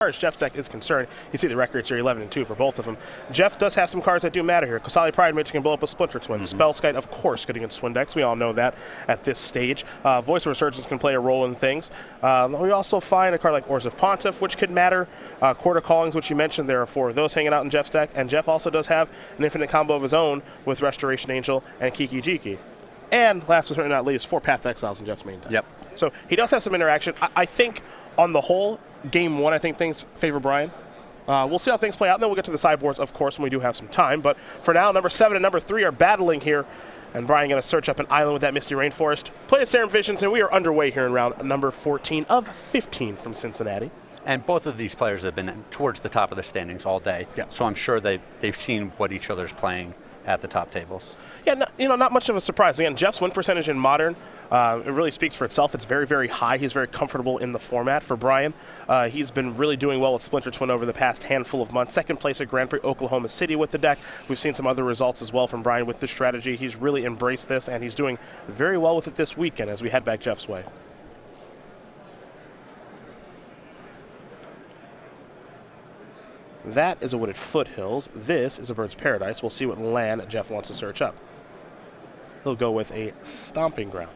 As far as Jeff's deck is concerned, you see the records are 11-2 for both of them. Jeff does have some cards that do matter here. Kosali Pride Mage can blow up a Splinter Twin. Spellskite, of course, good against Twin decks. We all know that at this stage. Voice of Resurgence can play a role in things. We also find a card like Oars of Pontiff, which could matter. Court of Callings, which you mentioned, there are 4 of those hanging out in Jeff's deck. And Jeff also does have an infinite combo of his own with Restoration Angel and Kiki Jiki. And last but certainly not least, 4 Path Exiles in Jeff's main deck. Yep. So he does have some interaction. I think on the whole, Game 1, I think things favor Brian. We'll see how things play out, and then we'll get to the sideboards, of course, when we do have some time. But for now, number 7 and number 3 are battling here, and Brian going to search up an island with that Misty Rainforest. Play a Serum Visions, and we are underway here in round number 14 of 15 from Cincinnati. And both of these players have been towards the top of the standings all day, so I'm sure they've seen what each other's playing at the top tables. Yeah, not much of a surprise. Again, Jeff's win percentage in Modern, it really speaks for itself. It's very, very high. He's very comfortable in the format. For Brian, he's been really doing well with Splinter Twin over the past handful of months. Second place at Grand Prix Oklahoma City with the deck. We've seen some other results as well from Brian with this strategy. He's really embraced this, and he's doing very well with it this weekend as we head back Jeff's way. That is a Wooded Foothills. This is a Bird's Paradise. We'll see what land Jeff wants to search up. He'll go with a Stomping Ground.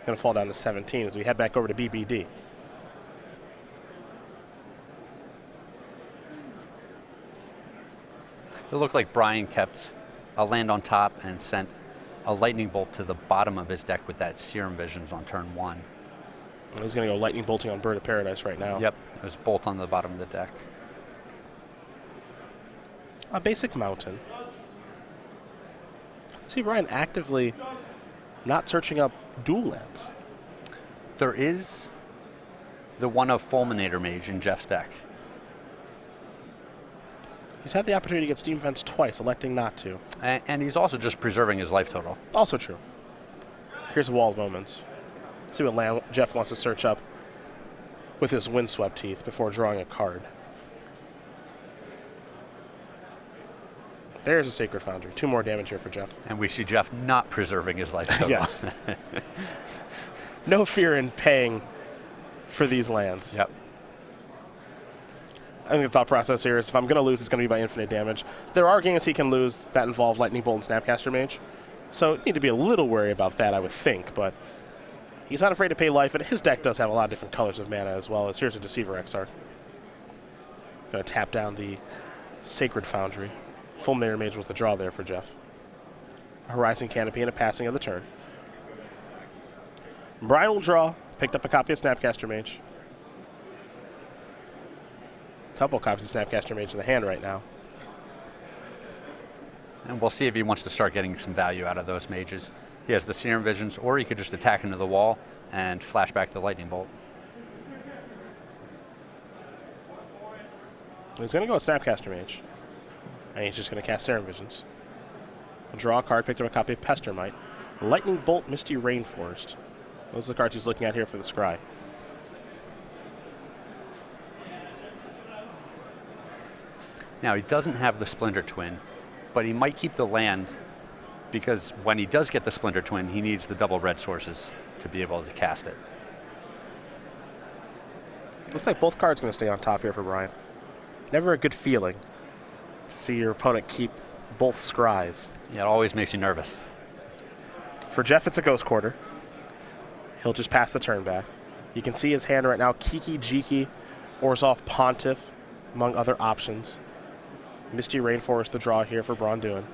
Going to fall down to 17 as we head back over to BBD. It looked like Brian kept a land on top and sent a Lightning Bolt to the bottom of his deck with that Serum Visions on turn 1. He's going to go Lightning Bolting on Bird of Paradise right now. Yep, there's a Bolt on the bottom of the deck. A basic Mountain. See Brian actively not searching up dual lands. There is the one of Fulminator Mage in Jeff's deck. He's had the opportunity to get Steam Fence twice, electing not to. And he's also just preserving his life total. Also true. Here's a Wall of Omens. See what land Jeff wants to search up with his Windswept Teeth before drawing a card. There's a Sacred Foundry. 2 more damage here for Jeff. And we see Jeff not preserving his life total. Yes. No fear in paying for these lands. Yep. I think the thought process here is if I'm going to lose, it's going to be by infinite damage. There are games he can lose that involve Lightning Bolt and Snapcaster Mage. So need to be a little wary about that, I would think. But he's not afraid to pay life, and his deck does have a lot of different colors of mana as well. As here's a Deceiver Exarch. Going to tap down the Sacred Foundry. Fulminator Mage was the draw there for Jeff. A Horizon Canopy and a passing of the turn. Brian will draw. Picked up a copy of Snapcaster Mage. A couple copies of Snapcaster Mage in the hand right now. And we'll see if he wants to start getting some value out of those mages. He has the Serum Visions, or he could just attack into the wall and flash back the Lightning Bolt. He's going to go with Snapcaster Mage. And he's just going to cast Serum Visions. He'll draw a card, picked up a copy of Pestermite. Lightning Bolt, Misty Rainforest. Those are the cards he's looking at here for the Scry. Now, he doesn't have the Splinter Twin, but he might keep the land because when he does get the Splinter Twin, he needs the double red sources to be able to cast it. Looks like both cards going to stay on top here for Brian. Never a good feeling to see your opponent keep both Scries. Yeah, it always makes you nervous. For Jeff, it's a Ghost Quarter. He'll just pass the turn back. You can see his hand right now. Kiki Jiki, Orzhov Pontiff, among other options. Misty Rainforest, the draw here for Braun-Duin.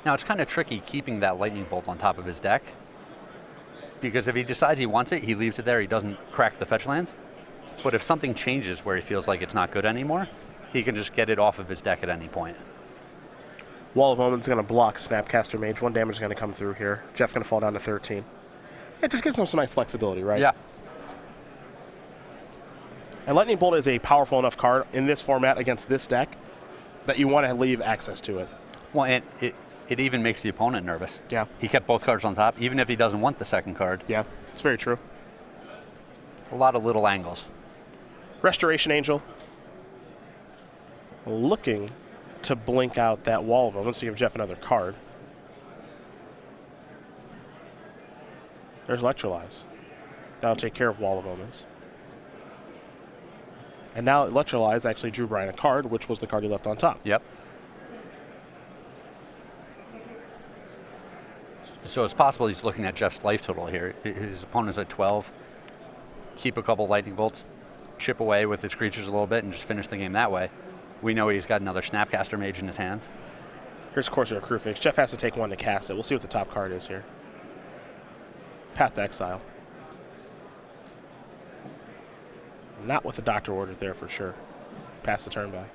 Now, it's kind of tricky keeping that Lightning Bolt on top of his deck because if he decides he wants it, he leaves it there. He doesn't crack the fetch land. But if something changes where he feels like it's not good anymore, he can just get it off of his deck at any point. Wall of Omens is going to block Snapcaster Mage. 1 damage is going to come through here. Jeff going to fall down to 13. It just gives him some nice flexibility, right? Yeah. And Lightning Bolt is a powerful enough card in this format against this deck that you want to leave access to it. Well, and it even makes the opponent nervous. Yeah. He kept both cards on top, even if he doesn't want the second card. Yeah, it's very true. A lot of little angles. Restoration Angel. Looking to blink out that Wall of Omens to give Jeff another card. There's Electrolyze. That'll take care of Wall of Omens. And now Electrolyze actually drew Brian a card, which was the card he left on top. Yep. So it's possible he's looking at Jeff's life total here. His opponent's at 12. Keep a couple lightning bolts, chip away with his creatures a little bit, and just finish the game that way. We know he's got another Snapcaster Mage in his hand. Here's Courser of Crewfix. Jeff has to take one to cast it. We'll see what the top card is here. Path to Exile. Not with the Doctor ordered there for sure. Pass the turn by.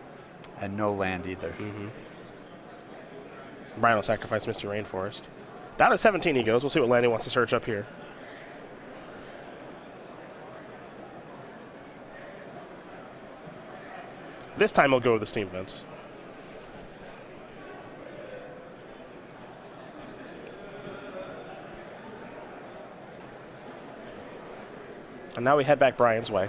And no land either. Brian will sacrifice Mr. Rainforest. Down to 17 he goes. We'll see what land he wants to search up here. This time he'll go with the Steam Vents. And now we head back Brian's way.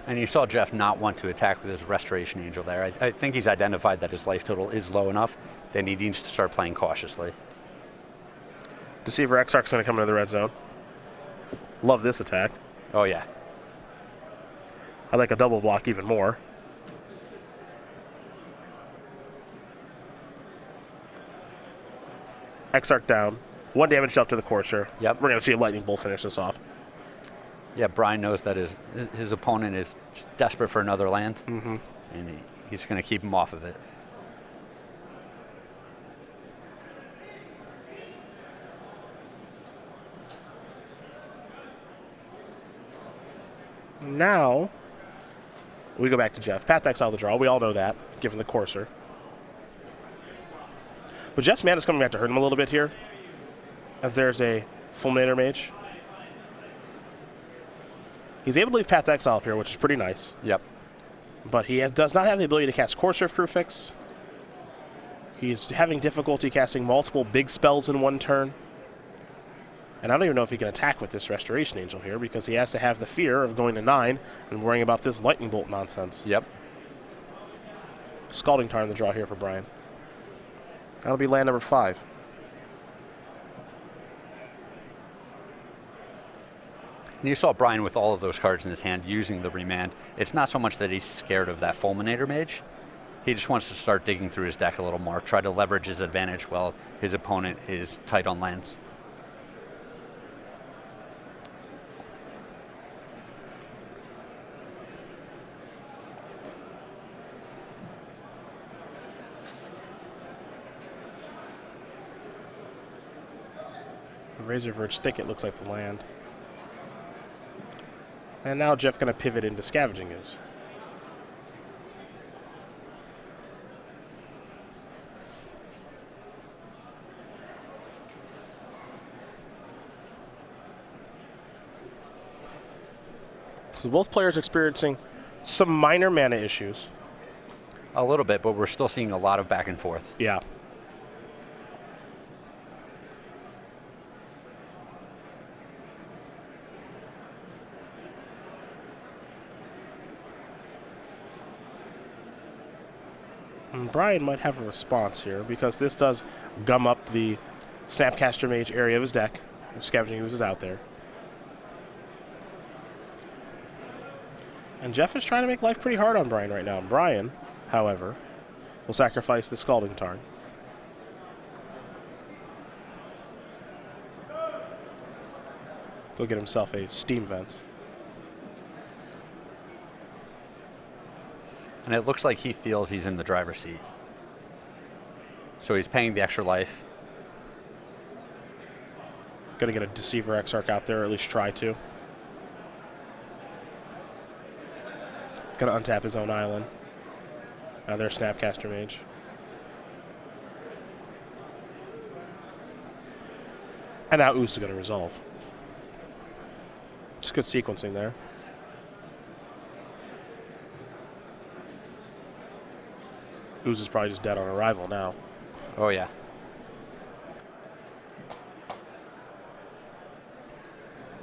And you saw Jeff not want to attack with his Restoration Angel there. I think he's identified that his life total is low enough that he needs to start playing cautiously. Deceiver Exarch's going to come into the red zone. Love this attack. Oh, yeah. I like a double block even more. Exarch down. 1 damage up to the Courser. Yep. We're going to see a Lightning Bolt finish this off. Yeah, Brian knows that his opponent is desperate for another land, and he's going to keep him off of it. Now, we go back to Jeff. Path to Exile the draw. We all know that, given the Courser. But Jeff's mana's coming back to hurt him a little bit here, as there's a Fulminator Mage. He's able to leave Path to Exile up here, which is pretty nice. Yep. But he does not have the ability to cast Courser of Crewfix. He's having difficulty casting multiple big spells in one turn. And I don't even know if he can attack with this Restoration Angel here, because he has to have the fear of going to 9 and worrying about this Lightning Bolt nonsense. Yep. Scalding Tarn the draw here for Brian. That'll be land number 5. And you saw Brian with all of those cards in his hand using the remand. It's not so much that he's scared of that Fulminator Mage. He just wants to start digging through his deck a little more, try to leverage his advantage while his opponent is tight on lands. Razorverge Thicket looks like the land. And now Jeff going to pivot into Scavenging Ooze. So both players experiencing some minor mana issues. A little bit, but we're still seeing a lot of back and forth. Yeah. And Brian might have a response here, because this does gum up the Snapcaster Mage area of his deck. Scavenging Ooze is out there. And Jeff is trying to make life pretty hard on Brian right now. Brian, however, will sacrifice the Scalding Tarn. Go get himself a Steam Vent. And it looks like he feels he's in the driver's seat. So he's paying the extra life. Gonna get a Deceiver Exarch out there, or at least try to. Gonna untap his own island. Now there's Snapcaster Mage. And now Ooze is gonna resolve. Just good sequencing there. Ooze is probably just dead on arrival now. Oh, yeah.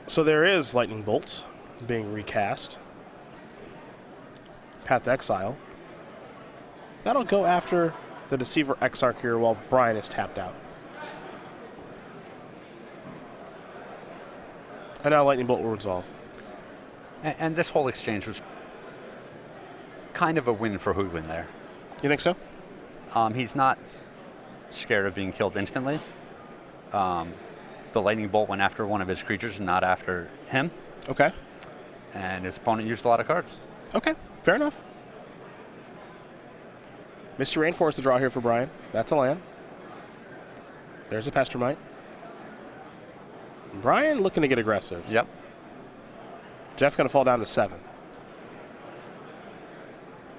So there is Lightning Bolt being recast. Path to Exile. That'll go after the Deceiver Exarch here while Brian is tapped out. And now lightning bolt will resolve. And this whole exchange was kind of a win for Hoogland there. You think so? He's not scared of being killed instantly. The lightning bolt went after one of his creatures, not after him. Okay. And his opponent used a lot of cards. Okay, fair enough. Mr. Rainforest to draw here for Brian. That's a land. There's a Pestermite. Brian looking to get aggressive. Yep. Jeff going to fall down to 7.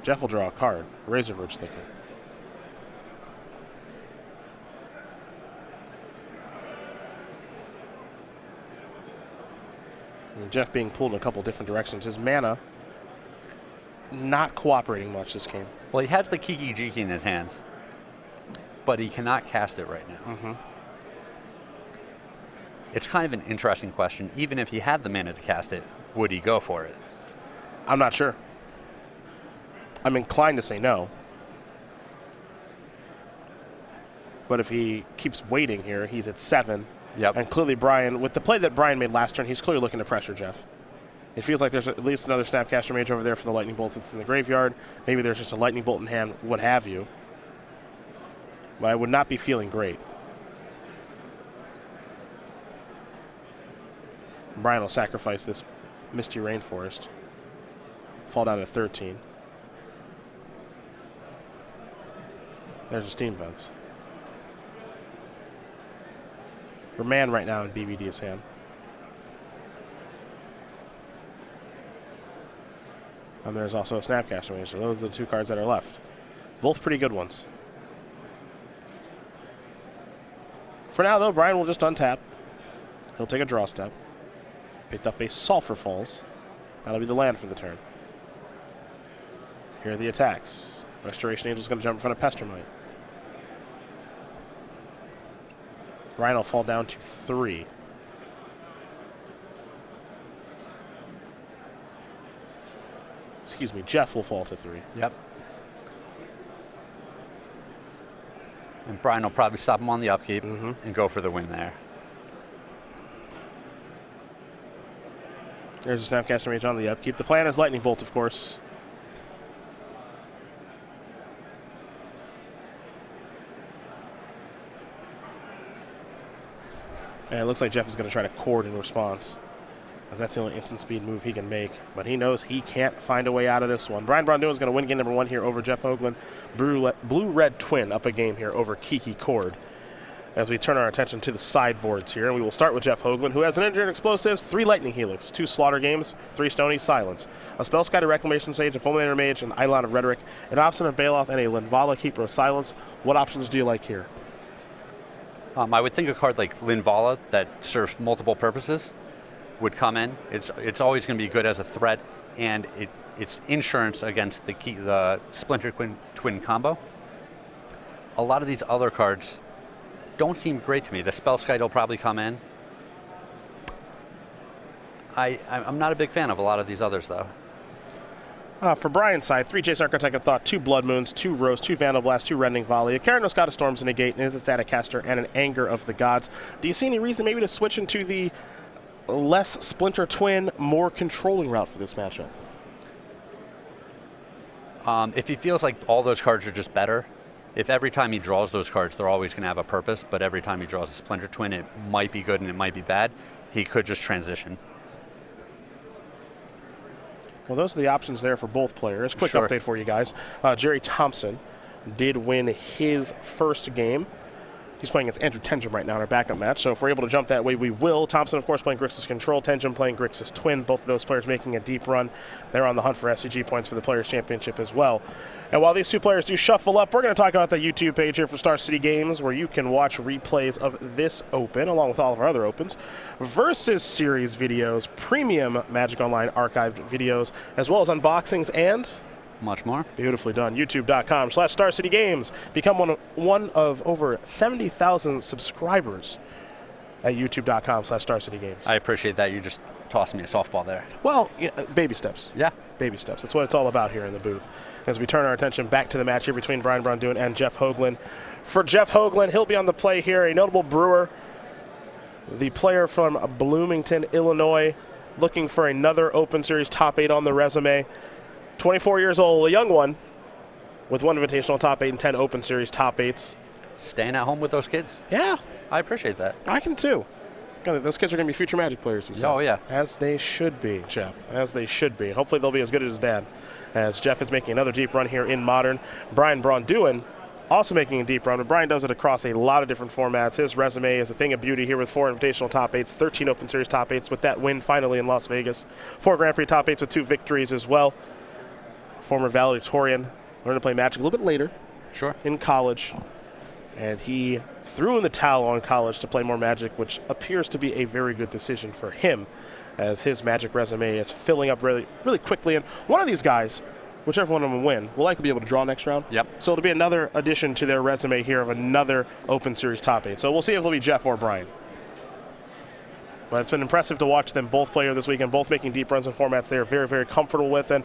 Jeff will draw a card. Razorverge Thicket. And Jeff being pulled in a couple different directions. His mana not cooperating much this game. Well, he has the Kiki Jiki in his hand, but he cannot cast it right now. Mm-hmm. It's kind of an interesting question. Even if he had the mana to cast it, would he go for it? I'm not sure. I'm inclined to say no. But if he keeps waiting here, he's at 7. Yep. And clearly Brian, with the play that Brian made last turn, he's clearly looking to pressure Jeff. It feels like there's at least another Snapcaster Mage over there for the Lightning Bolt that's in the graveyard. Maybe there's just a Lightning Bolt in hand, what have you. But I would not be feeling great. Brian will sacrifice this Misty Rainforest. Fall down to 13. There's a Steam Vents. We're man right now in BBD's hand. And there's also a Snapcaster Mage. So those are the 2 cards that are left. Both pretty good ones. For now, though, Brian will just untap. He'll take a draw step. Picked up a Sulphur Falls. That'll be the land for the turn. Here are the attacks. Restoration Angel's going to jump in front of Pestermite. Ryan will fall down to 3. Excuse me, Jeff will fall to 3. Yep. And Brian will probably stop him on the upkeep and go for the win there. There's a Snapcaster Mage on the upkeep. The plan is Lightning Bolt, of course. And it looks like Jeff is going to try to cord in response, as that's the only instant speed move he can make. But he knows he can't find a way out of this one. Braun-Duin is going to win game number 1 here over Jeff Hoogland. Blue-Red Twin up a game here over Kiki Cord. As we turn our attention to the sideboards here, and we will start with Jeff Hoogland, who has an Energy and Explosives, 3 Lightning Helix, 2 Slaughter Games, 3 Stony Silence, a Spellskite, a Reclamation Sage, a Fulminator Mage, an Eidolon of Rhetoric, an Obstinate Baloth, and a Linvala, Keeper of Silence. What options do you like here? I would think a card like Linvala that serves multiple purposes would come in. It's always going to be good as a threat, and it's insurance against the Splinter Twin combo. A lot of these other cards don't seem great to me. The Spellskite will probably come in. I'm not a big fan of a lot of these others, though. For Brian's side, 3 Jace Architect of Thought, 2 Blood Moons, 2 Rose, 2 Vandal Blast, 2 Rending Volley, a Karanos God of Storms and a Gate, and is a Static Caster, and an Anger of the Gods. Do you see any reason maybe to switch into the less Splinter Twin, more controlling route for this matchup? If he feels like all those cards are just better, if every time he draws those cards, they're always going to have a purpose, but every time he draws a Splinter Twin, it might be good and it might be bad, he could just transition. Well, those are the options there for both players. Quick Sure. update for you guys. Jerry Thompson did win his first game. He's playing against Andrew Tenjum right now in our backup match, so if we're able to jump that way, we will. Thompson, of course, playing Grixis Control. Tenjum playing Grixis Twin. Both of those players making a deep run. They're on the hunt for SCG points for the Players' Championship as well. And while these 2 players do shuffle up, we're going to talk about the YouTube page here for Star City Games, where you can watch replays of this Open, along with all of our other Opens, versus series videos, premium Magic Online archived videos, as well as unboxings and Much more. beautifully done. YouTube.com/Star City Games. Become one of over 70,000 subscribers at YouTube.com/Star City Games. I appreciate that. You just tossed me a softball there. Well, yeah, baby steps. Yeah. Baby steps. That's what it's all about here in the booth. As we turn our attention back to the match here between Brian Braun-Duin and Jeff Hoogland. For Jeff Hoogland, he'll be on the play here. A notable brewer the player from Bloomington, Illinois, looking for another Open Series top 8 on the resume. 24 years old, a young one, with 1 Invitational top 8 and 10 Open Series top 8s. Staying at home with those kids. Yeah. I appreciate that. I can too. Those kids are going to be future Magic players. Oh, yeah. As they should be, Jeff. As they should be. Hopefully they'll be as good as his dad. As Jeff is making another deep run here in Modern. Braun-Duin also making a deep run, but Brian does it across a lot of different formats. His resume is a thing of beauty here with 4 Invitational top 8s, 13 Open Series top 8s with that win finally in Las Vegas. 4 Grand Prix top 8s with 2 victories as well. Former valedictorian. Learned to play Magic a little bit later. Sure. In college. And he threw in the towel on college to play more Magic, which appears to be a very good decision for him, as his Magic resume is filling up really, really quickly. And one of these guys, whichever one of them will win, will likely be able to draw next round. Yep. So it'll be another addition to their resume here of another Open Series top 8. So we'll see if it'll be Jeff or Brian. But it's been impressive to watch them both play here this weekend, both making deep runs in formats they are very, very comfortable with. And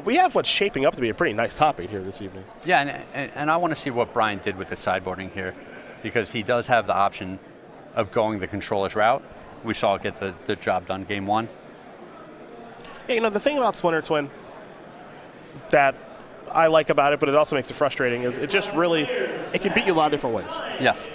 we have what's shaping up to be a pretty nice top 8 here this evening. Yeah, and I want to see what Brian did with his sideboarding here, because he does have the option of going the controller's route. We saw it get the job done game 1. Yeah, the thing about Splinter Twin that I like about it, but it also makes it frustrating, is it just really, it can beat you a lot of different ways. Yes.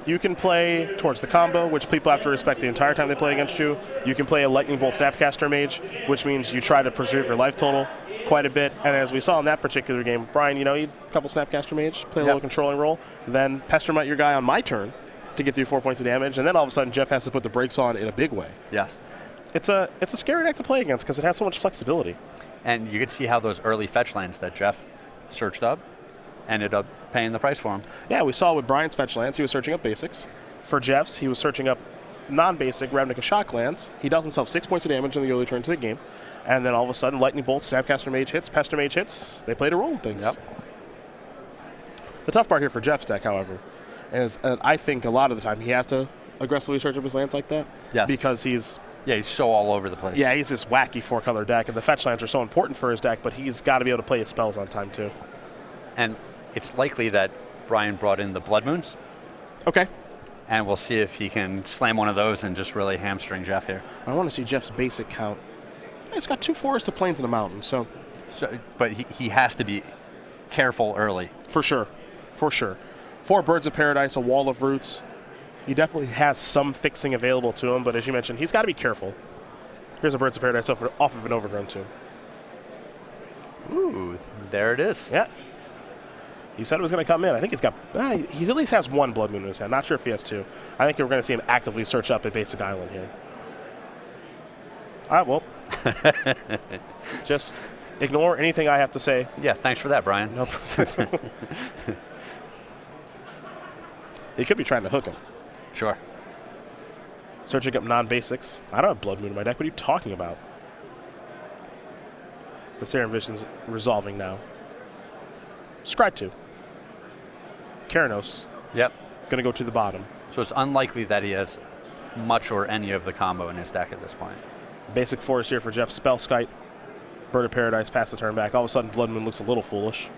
You can play towards the combo, which people have to respect the entire time they play against you. You can play a Lightning Bolt Snapcaster Mage, which means you try to preserve your life total quite a bit. And as we saw in that particular game, Brian, you a couple Snapcaster Mage, play a little controlling role, then pester your guy on my turn to get through 4 points of damage, and then all of a sudden Jeff has to put the brakes on in a big way. Yes. It's a scary deck to play against because it has so much flexibility. And you could see how those early fetch lands that Jeff searched up ended up paying the price for him. Yeah, we saw with Brian's fetch lands, he was searching up basics. For Jeff's, he was searching up non-basic Ravnica Shock lands. He dealt himself 6 points of damage in the early turns of the game. And then all of a sudden, Lightning Bolt, Snapcaster Mage hits, Pester Mage hits. They played a role in things. Yep. The tough part here for Jeff's deck, however, is I think a lot of the time he has to aggressively search up his lands like that. Yes. Because he's so all over the place. Yeah, he's this wacky 4-color deck, and the fetch lands are so important for his deck, but he's got to be able to play his spells on time, too. And it's likely that Brian brought in the Blood Moons. Okay. And we'll see if he can slam one of those and just really hamstring Jeff here. I want to see Jeff's basic count. It's got 2 forests, a plains, and a mountain, so but he has to be careful early. For sure. 4 Birds of Paradise, a Wall of Roots. He definitely has some fixing available to him, but as you mentioned, he's got to be careful. Here's a Birds of Paradise off of an Overgrown Tomb. Ooh, there it is. Yeah. He said it was going to come in. I think he at least has 1 Blood Moon in his hand. Not sure if he has 2. I think we're going to see him actively search up at Basic Island here. All right, well, just ignore anything I have to say. Yeah, thanks for that, Brian. Nope. He could be trying to hook him. Sure. Searching up non-basics. I don't have Blood Moon in my deck. What are you talking about? The Serum Vision's resolving now. Scry 2. Keranos. Yep. Going to go to the bottom. So it's unlikely that he has much or any of the combo in his deck at this point. Basic forest here for Jeff. Spellskite. Bird of Paradise. Pass the turn back. All of a sudden, Blood Moon looks a little foolish.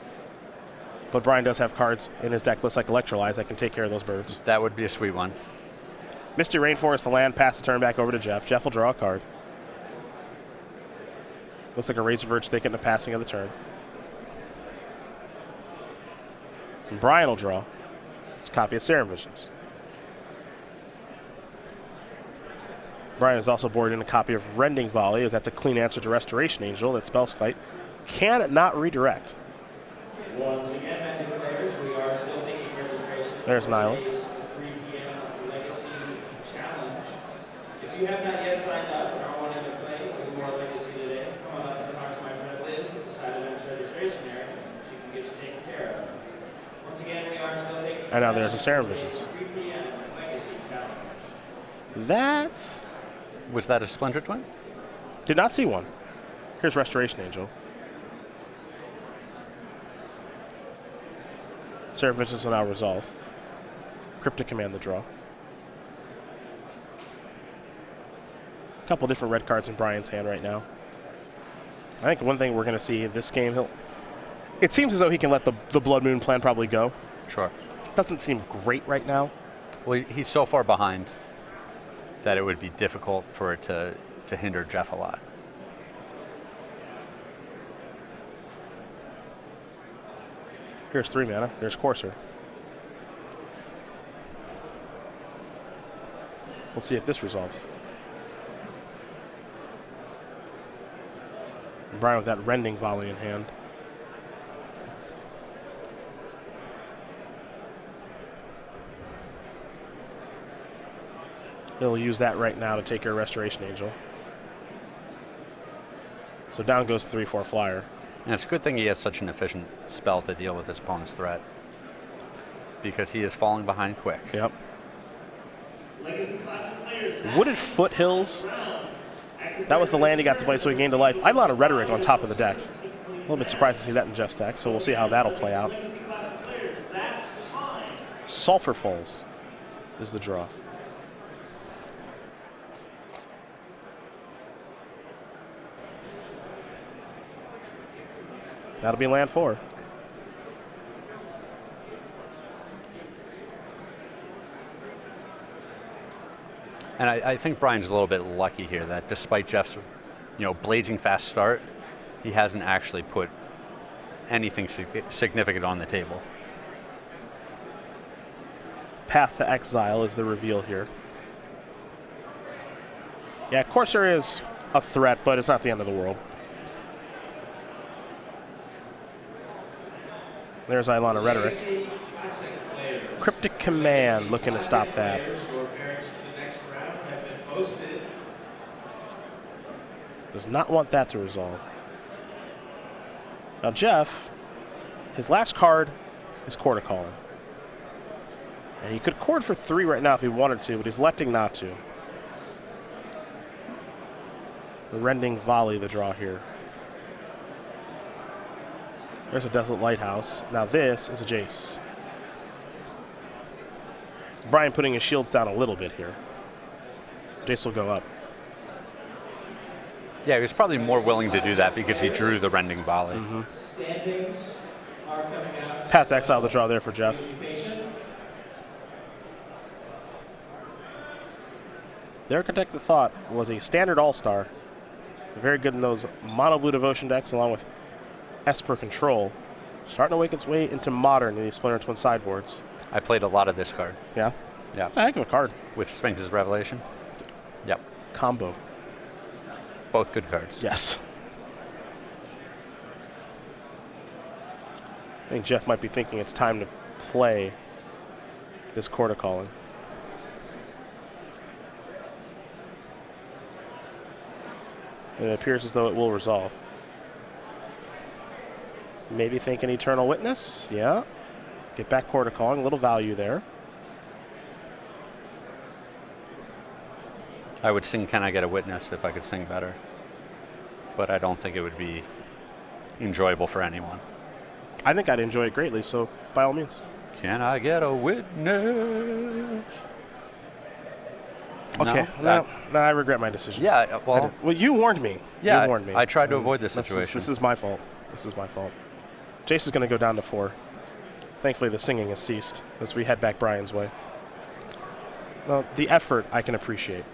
But Brian does have cards in his deck list like Electrolyze that can take care of those birds. That would be a sweet one. Misty Rainforest, the land. Pass the turn back over to Jeff. Jeff will draw a card. Looks like a Razor Verge Thicket in the passing of the turn. And Brian will draw. It's a copy of Serum Visions. Brian has also boarded in a copy of Rending Volley, as that's a clean answer to Restoration Angel that Spellskite cannot redirect. Once again, Magic players, we are still taking registration. There's an island. 3 p.m. Legacy Challenge. If you have not yet signed up and are wanting to play a little more Legacy today, come on up and talk to my friend Liz at the side of the registration area. She can get you taken care of. Once again, we are still taking. And now there's a Serum Visions. 3 p.m. Legacy Challenge. That's. Was that a Splinter Twin? Did not see one. Here's Restoration Angel. Serum Visions will now resolve. Cryptic Command the draw. A couple different red cards in Brian's hand right now. I think one thing we're going to see in this game, it seems as though he can let the Blood Moon plan probably go. Sure. Doesn't seem great right now. Well, he's so far behind that it would be difficult for it to hinder Jeff a lot. Here's 3 mana. There's Courser. We'll see if this resolves. Brian with that rending volley in hand. He'll use that right now to take your Restoration Angel. So down goes 3/4 flyer. And it's a good thing he has such an efficient spell to deal with his opponent's threat, because he is falling behind quick. Yep. Wooded Foothills. That was the land he got to play, so he gained a life. I have a lot of Rhetoric on top of the deck. A little bit surprised to see that in Jeff's deck, so we'll see how that'll play out. Sulphur Falls is the draw. That'll be land 4. And I think Brian's a little bit lucky here that despite Jeff's, blazing fast start, he hasn't actually put anything significant on the table. Path to Exile is the reveal here. Yeah, Courser is a threat, but it's not the end of the world. There's Ilana Rhetoric. Cryptic Command looking to stop that. Does not want that to resolve. Now Jeff, his last card is Court of Calling. And he could chord for 3 right now if he wanted to, but he's electing not to. The Rending Volley, the draw here. There's a Desolate Lighthouse. Now this is a Jace. Brian putting his shields down a little bit here. Jace will go up. Yeah, he was probably more willing to do that because he drew the Rending Volley. Standings are coming out. Path to Exile, the draw there for Jeff. The Architect of Thought was a standard all-star. Very good in those mono blue devotion decks along with Esper Control. Starting to make its way into modern in these Splinter Twin sideboards. I played a lot of this card. Yeah? Yeah. A heck of a card. With Sphinx's Revelation. Yep. Combo. Both good cards. Yes. I think Jeff might be thinking it's time to play this Court of Calling. And it appears as though it will resolve. Maybe think an Eternal Witness. Yeah. Get back Court of Calling. A little value there. I would sing Can I Get a Witness if I could sing better. But I don't think it would be enjoyable for anyone. I think I'd enjoy it greatly, so by all means. Can I get a witness? Okay, no, I regret my decision. Yeah, well, you warned me. Yeah, you warned me. I tried to avoid this situation. This is my fault. This is my fault. Jace is going to go down to 4. Thankfully, the singing has ceased as we head back Brian's way. Well, the effort I can appreciate.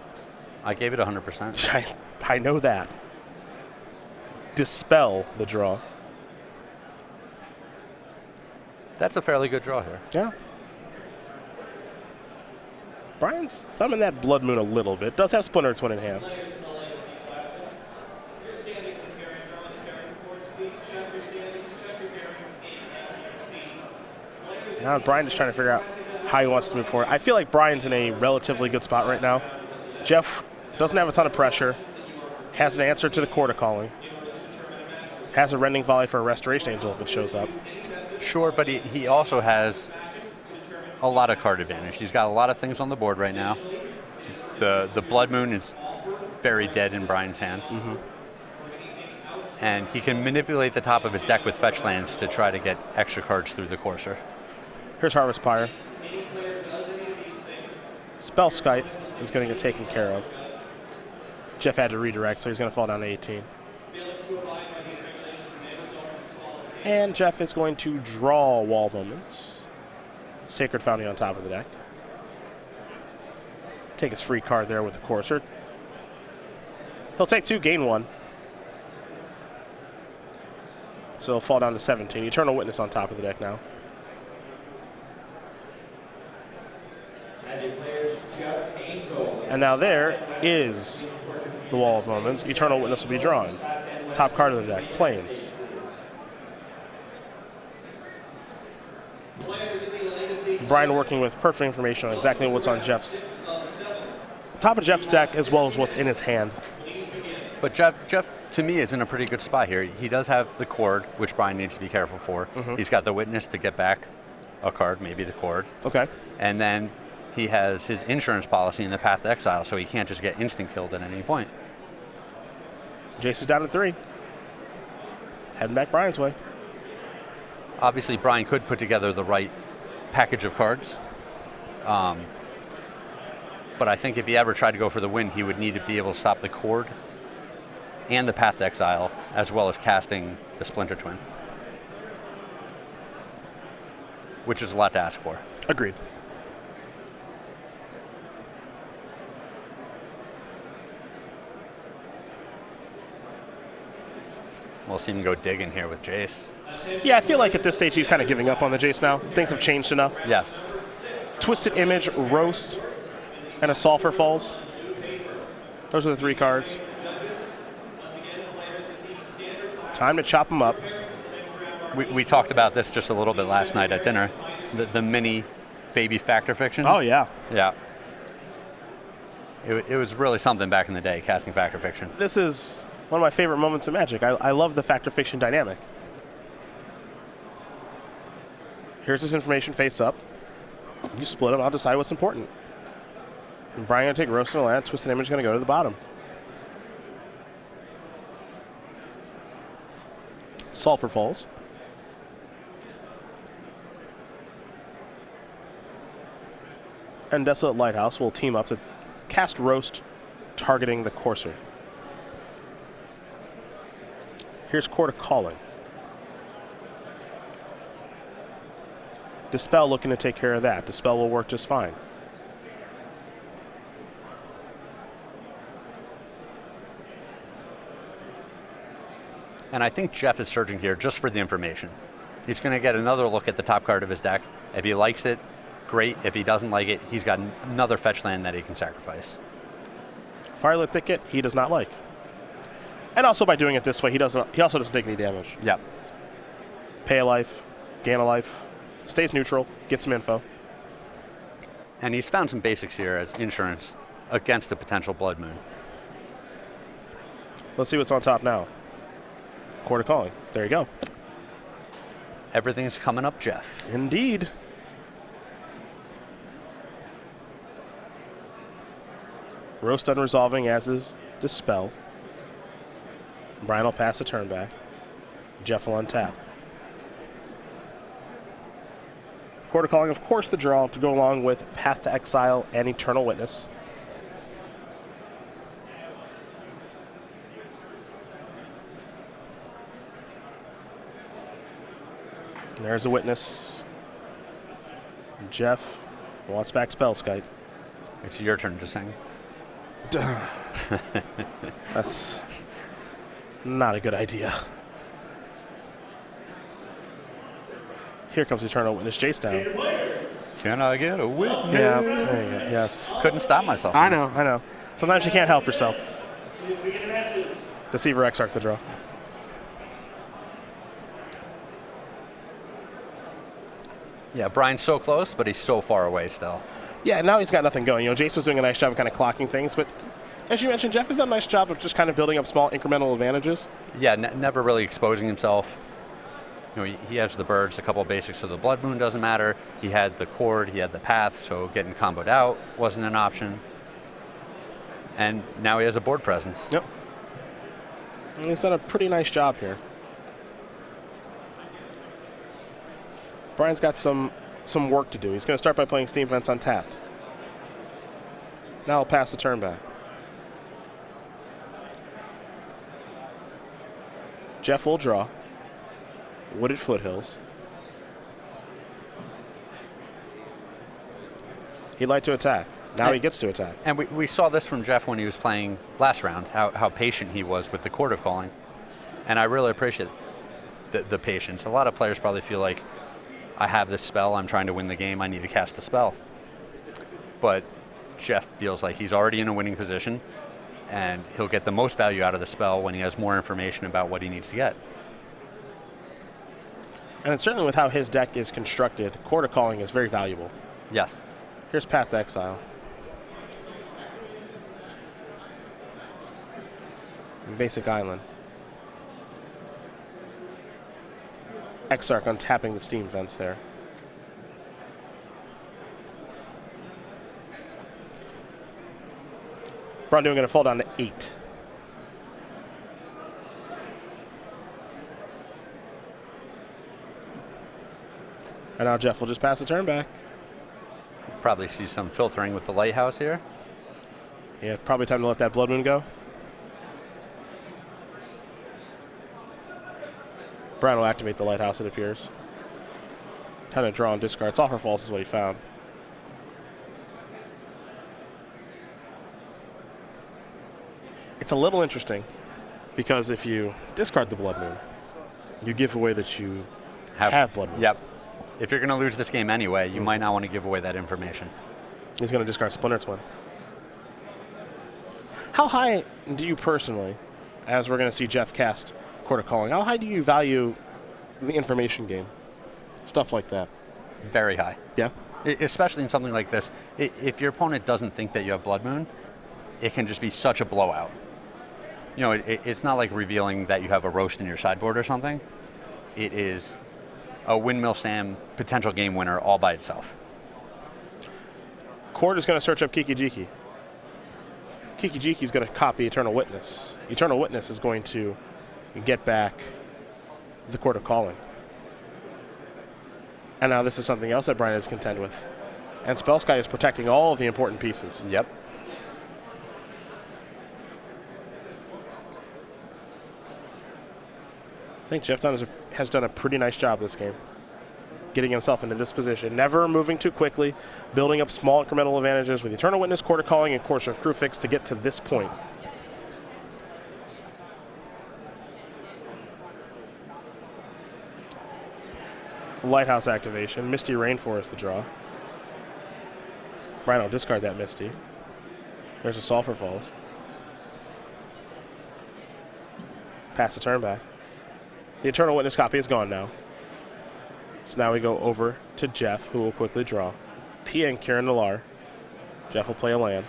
I gave it 100%. I know that. Dispel the draw. That's a fairly good draw here. Yeah. Brian's thumbing that Blood Moon a little bit. Does have Splinter Twin in hand. Now Brian is trying to figure out how he wants to move forward. I feel like Brian's in a relatively good spot right now. Jeff doesn't have a ton of pressure. Has an answer to the Court of Calling. Has a Rending Volley for a Restoration Angel if it shows up. Sure, but he also has a lot of card advantage. He's got a lot of things on the board right now. The Blood Moon is very dead in Brian's hand. Mm-hmm. And he can manipulate the top of his deck with fetch lands to try to get extra cards through the Courser. Here's Harvest Pyre. Spell Skite is going to get taken care of. Jeff had to redirect, so he's going to fall down to 18. And Jeff is going to draw Wall of Omens. Sacred Founding on top of the deck. take his free card there with the courser. He'll take 2, gain 1. So he'll fall down to 17. Eternal Witness on top of the deck now. And now there is the Wall of Moments. Eternal Witness will be drawn. Top card of the deck, Plains. Brian working with perfect information on exactly what's on Jeff's top of Jeff's deck as well as what's in his hand. But Jeff, to me, is in a pretty good spot here. He does have the cord, which Brian needs to be careful for. He's got the Witness to get back a card, maybe the cord. Okay. And then he has his insurance policy in the Path to Exile, so he can't just get instant killed at any point. Jace is down to 3. Heading back Brian's way. Obviously, Brian could put together the right package of cards. But I think if he ever tried to go for the win, he would need to be able to stop the cord and the Path to Exile, as well as casting the Splinter Twin. Which is a lot to ask for. Agreed. We'll see him go digging here with Jace. Yeah, I feel like at this stage he's kind of giving up on the Jace now. Things have changed enough. Yes. Twisted Image, Roast, and a Sulfur Falls. Those are the 3 cards. Time to chop them up. We talked about this just a little bit last night at dinner. The mini baby Factor Fiction. Oh, yeah. Yeah. It was really something back in the day, casting Factor Fiction. This is one of my favorite moments of Magic. I love the Factor Fiction dynamic. Here's this information face up. You split them, I'll decide what's important. And Brian going to take Roast and a land, Twisted Image going to go to the bottom. Sulfur Falls. And Desolate Lighthouse will team up to cast Roast, targeting the Courser. Here's Court of Calling. Dispel looking to take care of that. Dispel will work just fine. And I think Jeff is surging here just for the information. He's going to get another look at the top card of his deck. If he likes it, great. If he doesn't like it, he's got another fetch land that he can sacrifice. Firelit Thicket, he does not like. And also by doing it this way, he also doesn't take any damage. Yep. Pay a life, gain a life, stays neutral, gets some info. And he's found some basics here as insurance against a potential Blood Moon. Let's see what's on top now. Court of Calling. There you go. Everything's coming up, Jeff. Indeed. Roast unresolving, as is Dispel. Brian will pass the turn back. Jeff will untap. Court of Calling, of course, the draw to go along with Path to Exile and Eternal Witness. And there's a Witness. Jeff wants back Spellskite. It's your turn to sing. That's not a good idea. Here comes Eternal Witness, Jace down. Can I get a witness? Yeah, there you go. Yes. Couldn't stop myself. I know. Sometimes you can't help yourself. Deceiver Exarch the draw. Yeah, Brian's so close, but he's so far away still. Yeah, now he's got nothing going. You know, Jace was doing a nice job of kind of clocking things, but as you mentioned, Jeff has done a nice job of just kind of building up small incremental advantages. Yeah, never really exposing himself. You know, he has the birds, a couple of basics, so the Blood Moon doesn't matter. He had the cord, he had the path, so getting comboed out wasn't an option. And now he has a board presence. Yep. And he's done a pretty nice job here. Brian's got some work to do. He's going to start by playing Steam Vents untapped. Now he'll pass the turn back. Jeff will draw. Wooded Foothills. He'd like to attack. Now he gets to attack. And we saw this from Jeff when he was playing last round, how patient he was with the Court of Calling. And I really appreciate the patience. A lot of players probably feel like, I have this spell, I'm trying to win the game, I need to cast the spell. But Jeff feels like he's already in a winning position, and he'll get the most value out of the spell when he has more information about what he needs to get. And certainly with how his deck is constructed, Court of Calling is very valuable. Yes. Here's Path to Exile. Basic Island. Exarch untapping the Steam Fence there. Braun-Duin going to fall down to 8. And now Jeff will just pass the turn back. Probably see some filtering with the Lighthouse here. Yeah, probably time to let that Blood Moon go. Braun will activate the Lighthouse, it appears. Time to draw and discard. Sulfur Falls is what he found. It's a little interesting because if you discard the Blood Moon, you give away that you have Blood Moon. Yep. If you're going to lose this game anyway, you might not want to give away that information. He's going to discard Splinter Twin. How high do you personally, as we're going to see Jeff cast Court of Calling, how high do you value the information game? Stuff like that. Very high. Yeah? Especially in something like this. If your opponent doesn't think that you have Blood Moon, it can just be such a blowout. You know, it's not like revealing that you have a roast in your sideboard or something. It is a Windmill Sam potential game winner all by itself. Court is going to search up Kiki-Jiki. Kiki-Jiki is going to copy Eternal Witness. Eternal Witness is going to get back the Court of Calling. And now this is something else that Brian is content with. And Spellskite is protecting all of the important pieces. Yep. I think Jeff has done a pretty nice job this game, getting himself into this position. Never moving too quickly, building up small incremental advantages with Eternal Witness, Court of Calling, and Course of Crucifix to get to this point. Lighthouse activation, Misty Rainforest to draw. Brian will discard that Misty. There's a Sulfur Falls. Pass the turn back. The Eternal Witness copy is gone now. So now we go over to Jeff, who will quickly draw. Pia and Kieran Nalaar. Jeff will play a land.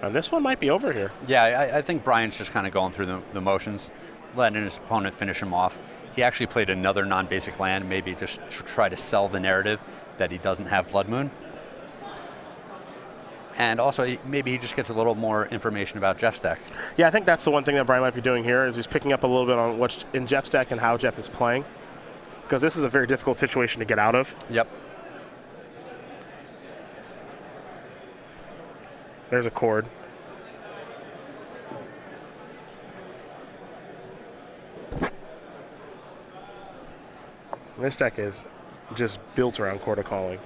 And this one might be over here. Yeah, I think Brian's just kind of going through the motions, letting his opponent finish him off. He actually played another non-basic land, maybe just to try to sell the narrative that he doesn't have Blood Moon. And also, maybe he just gets a little more information about Jeff's deck. Yeah, I think that's the one thing that Brian might be doing here is he's picking up a little bit on what's in Jeff's deck and how Jeff is playing. Because this is a very difficult situation to get out of. Yep. There's a chord. This deck is just built around Court of Calling.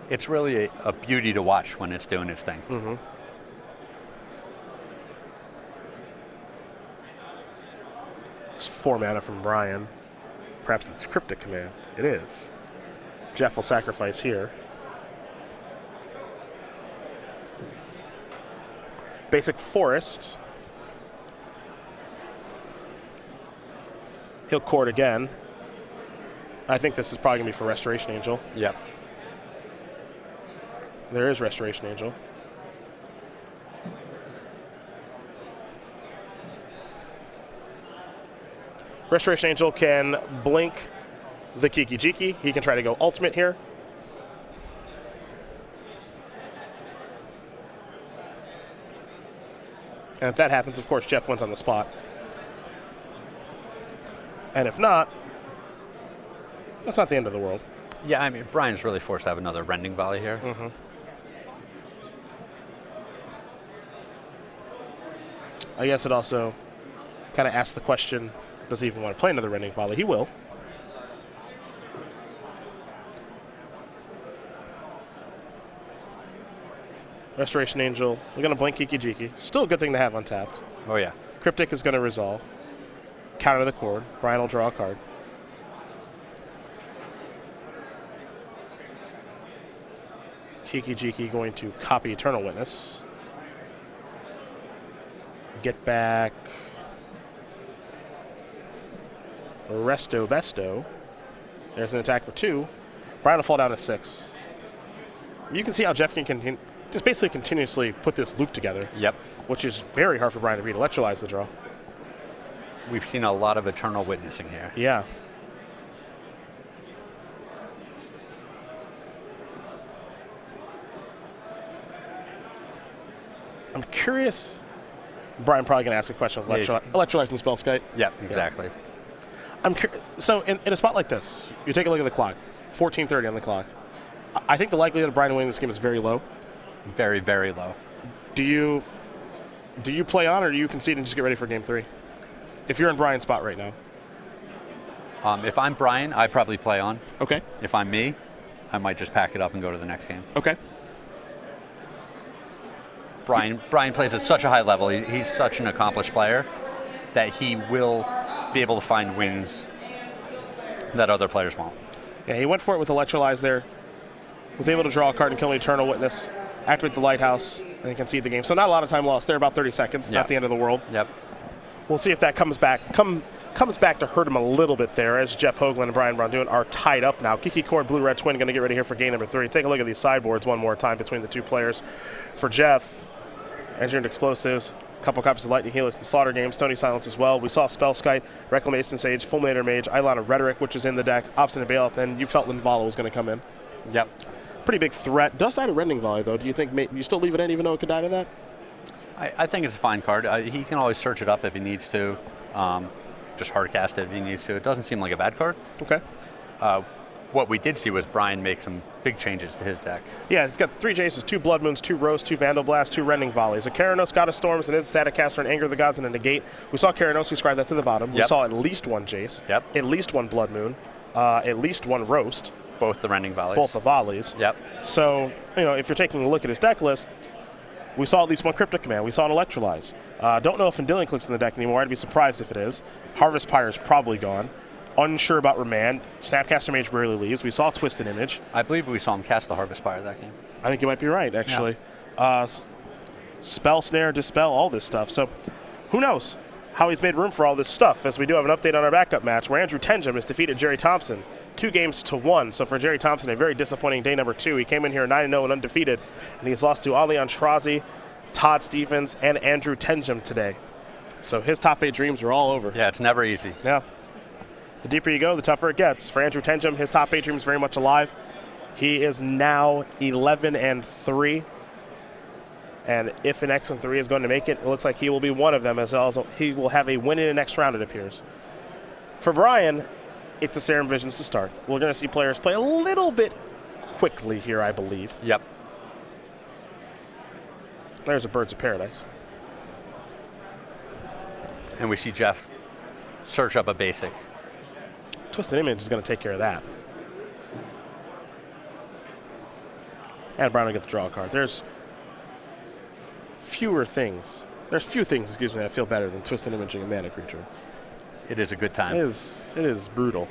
It's really a beauty to watch when it's doing its thing. Mm-hmm. It's 4 mana from Brian. Perhaps it's Cryptic Command. It is. Jeff will sacrifice here. Basic Forest. He'll court again. I think this is probably going to be for Restoration Angel. Yep. There is Restoration Angel. Restoration Angel can blink the Kiki-Jiki. He can try to go ultimate here. And if that happens, of course, Jeff wins on the spot. And if not, that's not the end of the world. Yeah, I mean, Brian's really forced to have another Rending Volley here. Mm-hmm. I guess it also kind of asks the question, does he even want to play another Rending Volley? He will. Restoration Angel. We're going to blink Kiki Jiki. Still a good thing to have untapped. Oh, yeah. Cryptic is going to resolve. Counter the cord. Brian will draw a card. Kiki Jiki going to copy Eternal Witness. Get back. Resto Besto. There's an attack for 2. Brian will fall down to 6. You can see how Jeff can just basically continuously put this loop together. Yep. Which is very hard for Brian to beat. Electrolyze the draw. We've seen a lot of Eternal Witnessing here. Yeah. I'm curious. Brian probably going to ask a question of electrolyzing spell skite. Yep, exactly. Yeah. I'm so in a spot like this, you take a look at the clock. 14:30 on the clock. I think the likelihood of Brian winning this game is very low. Very, very low. Do you play on, or do you concede and just get ready for game 3? If you're in Brian's spot right now. If I'm Brian, I probably play on. Okay. If I'm me, I might just pack it up and go to the next game. Okay. Brian plays at such a high level. He's such an accomplished player that he will be able to find wins that other players won't. Yeah, he went for it with Electrolyze there. Was able to draw a card and kill an Eternal Witness. Activate the Lighthouse and concede the game. So not a lot of time lost there, about 30 seconds. Not the end of the world. Yep. We'll see if that comes back to hurt him a little bit there, as Jeff Hoogland and Brian Braun-Duin are tied up now. Kiki Cord, Blue Red Twin going to get ready here for game number 3. Take a look at these sideboards one more time between the two players. For Jeff, Engineered Explosives, a couple copies of Lightning Helix, the Slaughter Game, Stony Silence as well. We saw Spellskite, Reclamation Sage, Fulminator Mage, Eidolon of Rhetoric, which is in the deck, Obstinate Bailiff, and you felt Linvala was going to come in. Yep. Pretty big threat. Does die to Rending Volley, though. Do you think you still leave it in even though it could die to that? I think it's a fine card. He can always search it up if he needs to. Just hard cast it if he needs to. It doesn't seem like a bad card. Okay. What we did see was Brian make some big changes to his deck. Yeah, he's got 3 Jaces, 2 Blood Moons, 2 Roast, 2 Vandal Blast, 2 Rending Volleys. A Keranos, God of Storms, an Static Caster, and Anger of the Gods, and a Negate. We saw Keranos, we scribed that to the bottom. We saw at least 1 Jace, at least 1 Blood Moon, at least 1 Roast. Both the Rending Volleys. Both the Volleys. Yep. So, if you're taking a look at his deck list, we saw at least 1 Cryptic Command. We saw an Electrolyze. Don't know if Endylion Click's in the deck anymore. I'd be surprised if it is. Harvest Pyre is probably gone. Unsure about Remand. Snapcaster Mage rarely leaves. We saw Twisted Image. I believe we saw him cast the Harvest Pyre that game. I think you might be right, actually. Yeah. Spell Snare, Dispel, all this stuff. So who knows how he's made room for all this stuff, as we do have an update on our backup match where Andrew Tenjum has defeated Jerry Thompson 2-1. So for Jerry Thompson, a very disappointing day number 2. He came in here 9-0 and undefeated, and he's lost to Alian Trazi, Todd Stephens, and Andrew Tenjum today. So his top 8 dreams are all over. Yeah, it's never easy. Yeah. The deeper you go, the tougher it gets. For Andrew Tenjum, his top 8 dream is very much alive. He is now 11-3. And if an X-3 is going to make it, it looks like he will be one of them, as also he will have a win in the next round, it appears. For Brian, it's the Serum Visions to start. We're going to see players play a little bit quickly here, I believe. Yep. There's a Birds of Paradise. And we see Jeff search up a basic. Twisted Image is going to take care of that. And Brian will get to draw a card. There's few things, that I feel better than Twisted Imaging a mana creature. It is a good time. It is brutal.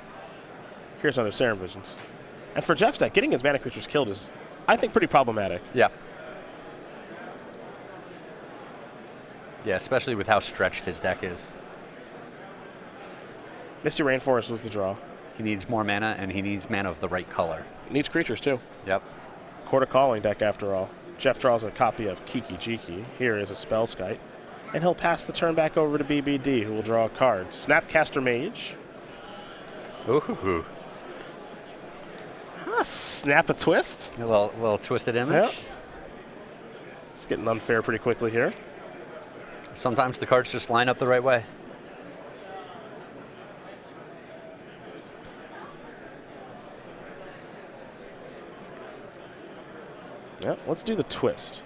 Here's another Serum Visions. And for Jeff's deck, getting his mana creatures killed is, I think, pretty problematic. Yeah. Yeah, especially with how stretched his deck is. Misty Rainforest was the draw. He needs more mana, and he needs mana of the right color. Needs creatures, too. Yep. Court of Calling deck, after all. Jeff draws a copy of Kiki Jiki. Here is a Spellskite. And he'll pass the turn back over to BBD, who will draw a card. Snapcaster Mage. Ooh. Snap a Twist. A little Twisted Image. Yep. It's getting unfair pretty quickly here. Sometimes the cards just line up the right way. Yeah, let's do the twist.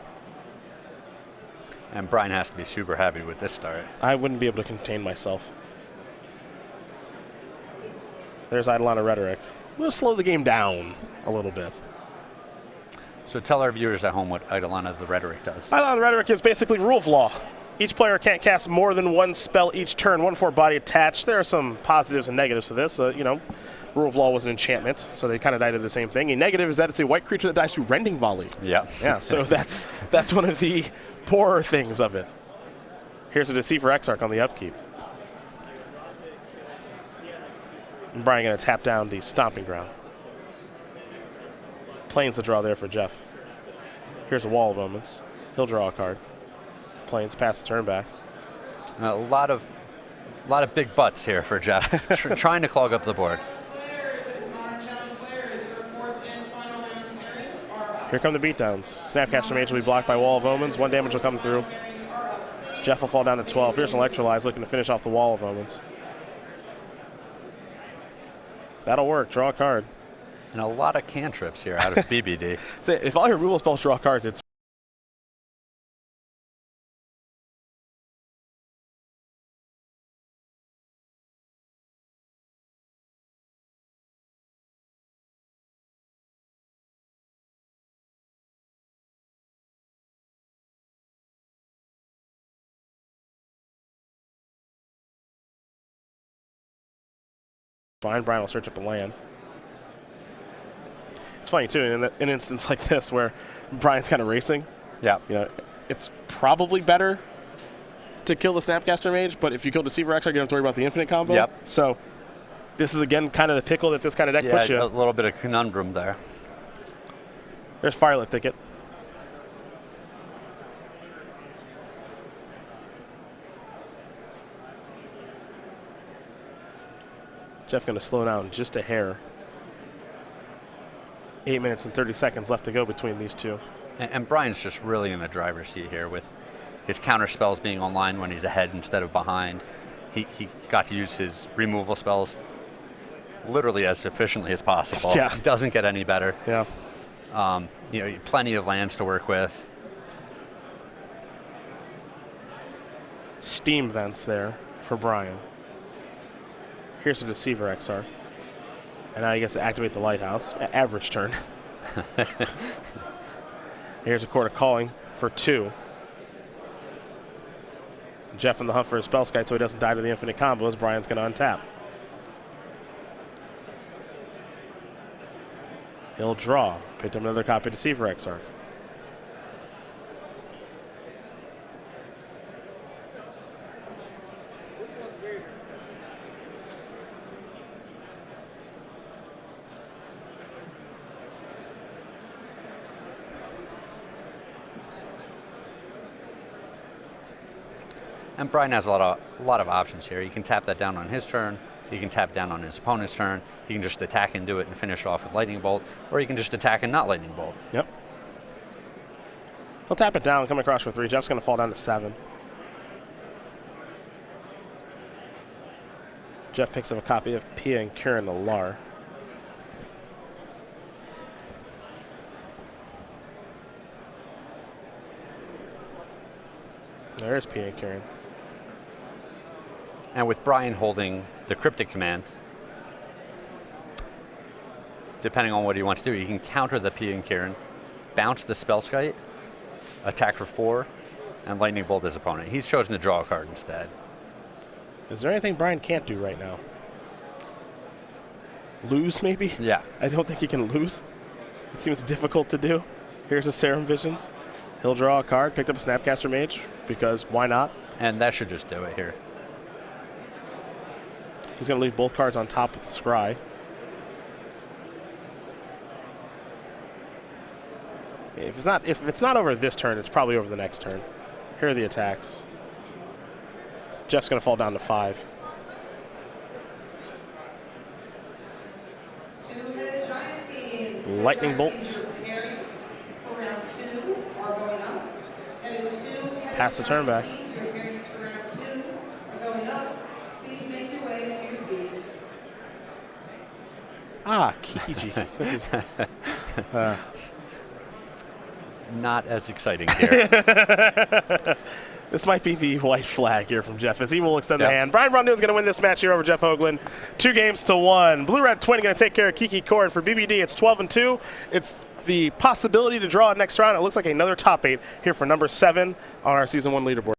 And Brian has to be super happy with this start. I wouldn't be able to contain myself. There's Eidolon of Rhetoric. I'm going to slow the game down a little bit. So tell our viewers at home what Eidolon of the Rhetoric does. Eidolon of the Rhetoric is basically rule of law. Each player can't cast more than one spell each turn, 1/4 body attached. There are some positives and negatives to this. You know, rule of law was an enchantment, so they kind of died of the same thing. A negative is that it's a white creature that dies to Rending Volley. Yeah. Yeah, so that's one of the poorer things of it. Here's a Deceiver Exarch on the upkeep. And Brian going to tap down the Stomping Ground. Plains the draw there for Jeff. Here's a Wall of Omens. He'll draw a card. Plains, pass the turn back. A lot of big butts here for Jeff, trying to clog up the board. Here come the beatdowns. Snapcaster Mage will be blocked by Wall of Omens. 1 damage will come through. Jeff will fall down to 12. Here's an Electrolyze looking to finish off the Wall of Omens. That'll work. Draw a card. And a lot of cantrips here out of BBD. So if all your removal spells draw cards, it's fine. Brian will search up a land. It's funny too, in an instance like this where Brian's kind of racing. Yeah. You know, it's probably better to kill the Snapcaster Mage, but if you kill Deceiver Exarch, you don't have to worry about the infinite combo. Yep. So this is again kind of the pickle that this kind of deck puts you. A little bit of conundrum there. There's Firelit Thicket. Jeff going to slow down just a hair. 8 minutes and 30 seconds left to go between these two. And Brian's just really in the driver's seat here with his counter spells being online when he's ahead instead of behind. He got to use his removal spells literally as efficiently as possible. Yeah. It doesn't get any better. Yeah. You know, plenty of lands to work with. Steam vents there for Brian. Here's a Deceiver Exarch. And now he gets to activate the Lighthouse. Average turn. Here's a Court of Calling for 2. Jeff in the hunt for his Spellskite so he doesn't die to the infinite combos. Brian's going to untap. He'll draw. Picked up another copy of Deceiver Exarch. And Brian has a lot of options here. He can tap that down on his turn. He can tap down on his opponent's turn. He can just attack and do it and finish off with Lightning Bolt. Or he can just attack and not Lightning Bolt. Yep. He'll tap it down, come across for 3. Jeff's going to fall down to 7. Jeff picks up a copy of Pia and Kieran Alar. There's Pia and Kieran. And with Brian holding the Cryptic Command, depending on what he wants to do, he can counter the P and Kieran, bounce the Spellskite, attack for 4, and Lightning Bolt his opponent. He's chosen to draw a card instead. Is there anything Brian can't do right now? Lose, maybe? Yeah. I don't think he can lose. It seems difficult to do. Here's a Serum Visions. He'll draw a card, picked up a Snapcaster Mage, because why not? And that should just do it here. He's going to leave both cards on top with the Scry. If it's not over this turn, it's probably over the next turn. Here are the attacks. Jeff's going to fall down to 5. Lightning Bolt. Pass the turn back. Ah, Kiji. This is, Not as exciting here. This might be the white flag here from Jeff as he will extend the Yep. hand. Brian Braun-Duin is going to win this match here over Jeff Hoogland. 2-1. Blue-Red Twin going to take care of Kiki Core. And for BBD, it's 12-2. It's the possibility to draw next round. It looks like another top 8 here for number 7 on our Season 1 leaderboard.